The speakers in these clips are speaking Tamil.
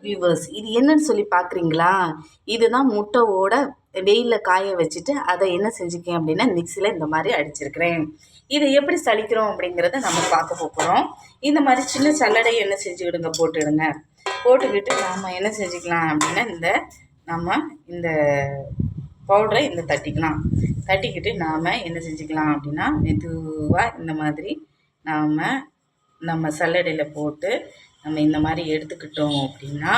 வியூவர்ஸ், இது என்னன்னு சொல்லி பார்க்குறீங்களா? இதுதான் முட்டையோட வெயிலில் காய வச்சுட்டு அதை என்ன செஞ்சுக்கேன் அப்படின்னா மிக்சியில் இந்த மாதிரி அடிச்சிருக்கிறேன். இதை எப்படி சலிக்கிறோம் அப்படிங்கிறத நம்ம பார்க்க போகிறோம். இந்த மாதிரி சின்ன சல்லடை என்ன செஞ்சுக்கிடுங்க, போட்டுடுங்க. போட்டுக்கிட்டு நாம் என்ன செஞ்சுக்கலாம் அப்படின்னா நம்ம இந்த பவுடரை தட்டிக்கலாம். தட்டிக்கிட்டு நாம் என்ன செஞ்சுக்கலாம் அப்படின்னா மெதுவாக இந்த மாதிரி நம்ம சல்லடையில் போட்டு நம்ம இந்த மாதிரி எடுத்துக்கிட்டோம் அப்படின்னா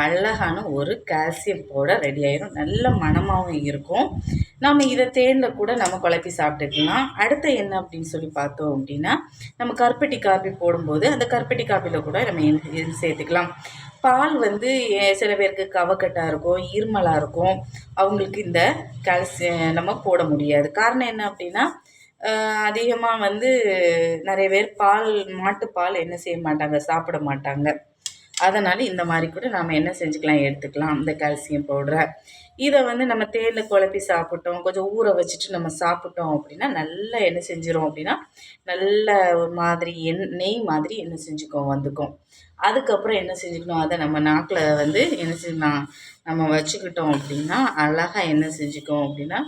அழகான ஒரு கால்சியம் பவுடர் ரெடி ஆயிரும். நல்ல மணமாகவும் இருக்கும். நம்ம இதை தேனில் கூட நம்ம குழப்பி சாப்பிட்டுக்கலாம். அடுத்து என்ன அப்படின்னு சொல்லி பார்த்தோம் அப்படின்னா நம்ம கருப்பட்டி காப்பி போடும்போது அந்த கருப்பட்டி காப்பியில் கூட நம்ம சேர்த்துக்கலாம். பால் சில பேருக்கு கவக்கட்டாக இருக்கும், இருமலாக இருக்கும். அவங்களுக்கு இந்த கால்சியம் நம்ம போட முடியாது. காரணம் என்ன அப்படின்னா அதிகமாக நிறைய பேர் மாட்டுப்பால் என்ன செய்ய மாட்டாங்க, சாப்பிட மாட்டாங்க. அதனால் இந்த மாதிரி கூட நாம் என்ன செஞ்சுக்கலாம், எடுத்துக்கலாம் இந்த கால்சியம் பவுடரை. இதை நம்ம தேனில் குழப்பி சாப்பிட்டோம், கொஞ்சம் ஊற வச்சுட்டு நம்ம சாப்பிட்டோம் அப்படின்னா நல்லா என்ன செஞ்சிடும் அப்படின்னா நல்ல ஒரு மாதிரி நெய் மாதிரி என்ன செஞ்சுக்கோம் வந்துக்கும். அதுக்கப்புறம் என்ன செஞ்சுக்கணும், அதை நம்ம நாக்கில் என்ன செய்யலாம், நம்ம வச்சுக்கிட்டோம் அப்படின்னா அழகாக என்ன செஞ்சுக்கோம் அப்படின்னா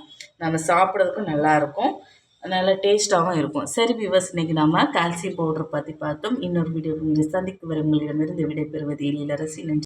நம்ம சாப்பிட்றதுக்கும் நல்லாயிருக்கும், நல்லா டேஸ்ட்டாகவும் இருக்கும். சரி வியூவர்ஸ், இன்றைக்கி நம்ம கால்சியம் பவுடர் பற்றி பார்த்தோம். இன்னொரு வீடியோ சந்திக்கு வரும் உங்களிடமிருந்து விடைபெறுவது எழிலரசி. நன்றி.